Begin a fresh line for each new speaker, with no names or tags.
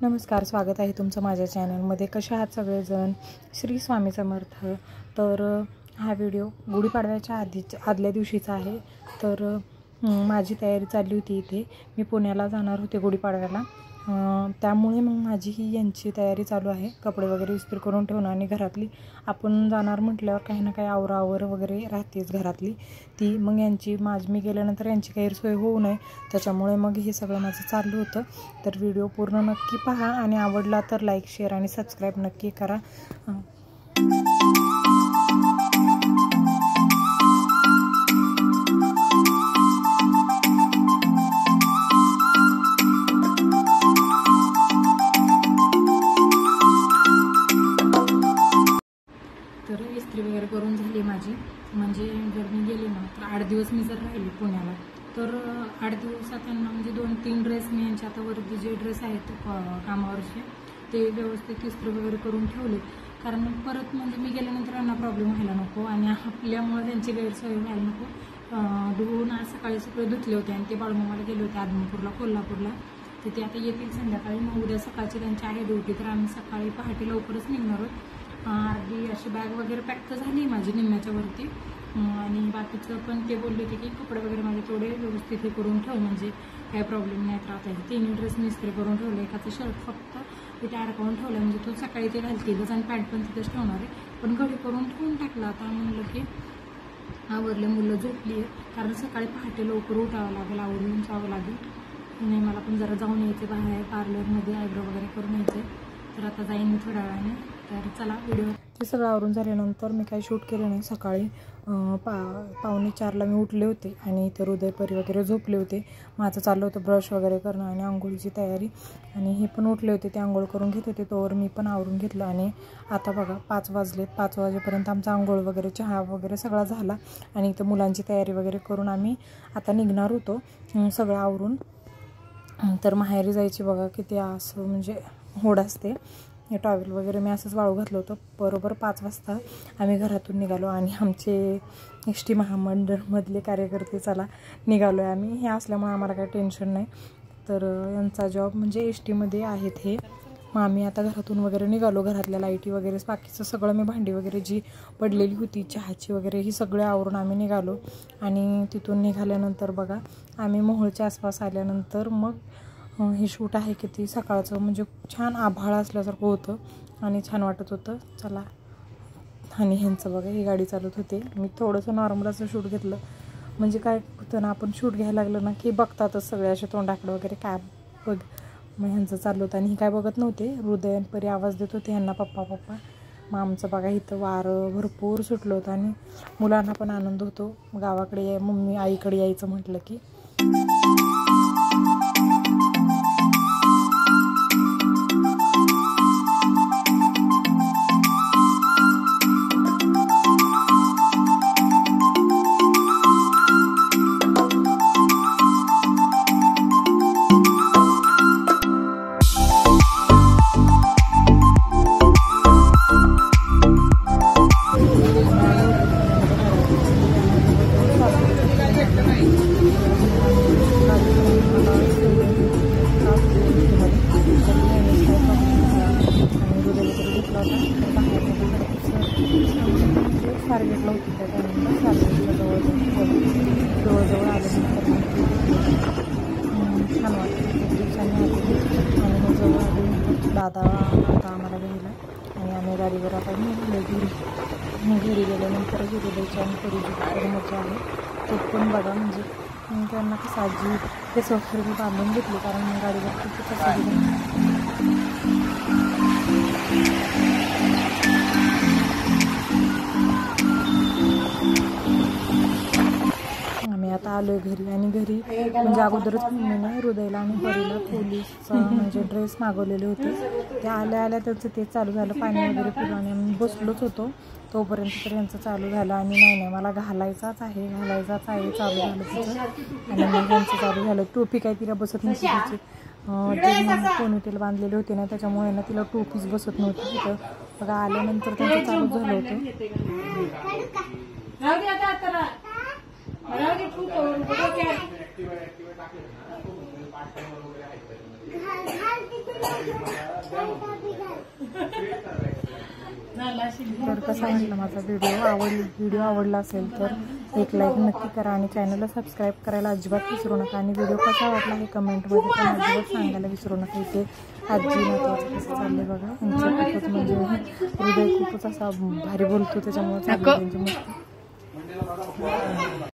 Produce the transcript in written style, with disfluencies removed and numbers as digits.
नमस्कार, स्वागत आहे तुमचं माझ्या चॅनलमध्ये। कशा आहात सगळेजण? श्री स्वामी समर्थ। तर हा व्हिडिओ गुढीपाडव्याच्या आदल्या दिवशीचा आहे। तर माझी तयारी चालली होती। इथे मी पुण्याला जाणार होते गुढीपाडव्याला, त्यामुळे मग माझी यांची तयारी चालू आहे। कपडे वगैरे इस्त्री करून ठेवणं आणि घरातली आपण जाणार म्हटल्यावर काही ना काही आवरावर वगैरे राहतेच घरातली ती। मग यांची मी गेल्यानंतर यांची गैरसोय होऊ नये त्याच्यामुळे मग हे सगळं माझं चालू होतं। तर व्हिडिओ पूर्ण नक्की पहा आणि आवडला तर लाईक, शेअर आणि सबस्क्राईब नक्की करा। तर इस्त्री वगैरे करून झाली माझी। म्हणजे जर मी गेले ना तर 8 दिवस मी जर राहिली पुण्याला तर 8 दिवसात त्यांना म्हणजे 2-3 ड्रेस मी यांच्या आता वरती जे ड्रेस आहेत कामावरचे ते व्यवस्थित इस्त्री वगैरे करून ठेवले। कारण परत म्हणजे मी गेल्यानंतर त्यांना प्रॉब्लेम व्हायला नको आणि आपल्यामुळे त्यांची गैरसोय व्हायला नको। धुवून आज सकाळी सगळे धुतले होते आणि ते बाळूमामाला गेले होते आदमापूरला, कोल्हापूरला। तिथे आता येतील संध्याकाळी। मग उद्या सकाळची त्यांची आहे ड्युटी, तर आम्ही सकाळी पहाटे लवकरच निघणार आहोत। अर्धी अशी बॅग वगैरे पॅक तर झाली माझी निम्म्याच्या वरती। आणि बाकीचं पण ते बोलले होते की कपडे वगैरे माझे थोडे व्यवस्थित हे करून ठेव, म्हणजे काही प्रॉब्लेम नाही राहत आहे। 3 ड्रेस मी इस्त्री करून ठेवले, एकाचं शर्ट फक्त तिथे अडकवून ठेवलं, म्हणजे तो सकाळी ते घालतीलच आणि पॅन्ट पण तिथेच ठेवणार आहे। पण घडी करून ठेवून टाकला। आता म्हणलं की आवरले, मुलं झोपली आहे, कारण सकाळी पहाटे लवकर उठावं लागेल, आवरून जावं लागेल। नाही मला पण जरा जाऊन यायचे बाहेर पार्लरमध्ये, आयब्रो वगैरे करून यायचे। तर आता जाईन मी थोड्या वेळाने। तर चला व्हिडिओ ते सगळं आवरून झाल्यानंतर मी काही शूट केलं नाही। सकाळी 3:45ला मी उठले होते आणि इथे हृदयपरी वगैरे झोपले होते। माझं चाललं होतं ब्रश वगैरे करणं आणि आंघोळीची तयारी, आणि हे पण उठले होते, ते आंघोळ करून घेत होते, तोवर मी पण आवरून घेतलं। आणि आता बघा 5 वाजलेत, 5 वाजेपर्यंत आमचा आंघोळ वगैरे, चहा वगैरे सगळा झाला आणि इथं मुलांची तयारी वगैरे करून आम्ही आता निघणार होतो सगळं आवरून। तर माहेरी जायची बघा किती असं म्हणजे होड असते। हे टॉवेल वगैरे मी असंच वाळू घातलं होतं। बरोबर 5 वाजता आम्ही घरातून निघालो आणि आमचे एस.टी. महामंडळमधले कार्यकर्ते चला निघालो आहे आम्ही। हे असल्यामुळे आम्हाला काही टेन्शन नाही। तर यांचा जॉब म्हणजे एस.टीमध्ये आहेत हे। मग आम्ही आता घरातून वगैरे निघालो, घरातल्या लाईटी वगैरे बाकीचं सगळं मी भांडी वगैरे जी पडलेली होती चहाची वगैरे ही सगळे आवरून आम्ही निघालो। आणि तिथून निघाल्यानंतर बघा आम्ही मोहोळच्या आसपास आल्यानंतर मग हे शूट आहे किती सकाळचं, म्हणजे छान आभाळ असल्यासारखं होतं आणि छान वाटत होतं। चला, आणि ह्यांचं बघा ही गाडी चालत होते। मी थोडंसं नॉर्मल असं शूट घेतलं, म्हणजे काय होतं ना आपण शूट घ्यायला लागलं ना की बघतातच सगळे असे तोंडाकडे वगैरे काय बघ। मग ह्यांचं चाललं होतं आणि ही काय बघत नव्हते, हृदयपरी आवाज देत होते ह्यांना पप्पा पप्पा। मग आमचं बघा इथं वारं भरपूर सुटलं होतं आणि मुलांना पण आनंद होतो गावाकडे मम्मी आईकडे यायचं म्हटलं की। टार्गेटला होती त्या टायमिंगला, टार्गेटच्या जवळ आल्यानंतर छान वाटतं, खूप दिवसांनी आले आणि मग जवळ आल्यानंतर दादा आता आम्हाला घ्यायला आणि आम्ही गाडीवर आता निघालो घरी गेल्यानंतर हृदयची आणि परीची मजा आहे। तो पण बघा म्हणजे त्यांना कसं आजी ते वगैरे बांधून घेतली, कारण मग गाडीवर खूप आम्ही आता आलोय घरी। आणि घरी म्हणजे अगोदरच मी नाही हृदयला आणि परीला पोलीसचा म्हणजे ड्रेस मागवलेले होते, ते आल्या त्याचं ते चालू झालं, पाणी वगैरे पिलं आणि आम्ही बसलोच होतो तोपर्यंत तर यांचं चालू झालं। आणि नाही मला घालायचाच आहे चालू झालं तिचं। आणि मग यांचं चालू झालं, टोपी काय तिला बसत नव्हती तिची, पोनीटेल बांधलेले होते ना त्याच्यामुळे ना तिला टोपीच बसत नव्हती तिथं। बघा आल्यानंतर त्यांचं चालू झालं होतं। तर कसा वाटला माझा व्हिडिओ आवडला असेल तर एक लाईक नक्की करा आणि चॅनलला सबस्क्राईब करायला अजिबात विसरू नका. आणि व्हिडिओ कसा वाटला हे कमेंटमध्ये पण अजिबात सांगायला विसरू नका. इथे आजी महत्वाचं कसं चाललंय बघा. त्यांचं खूपच म्हणजे हृदय खूपच असा भारी बोलतो त्याच्यामुळे चाललं त्यांची मस्त.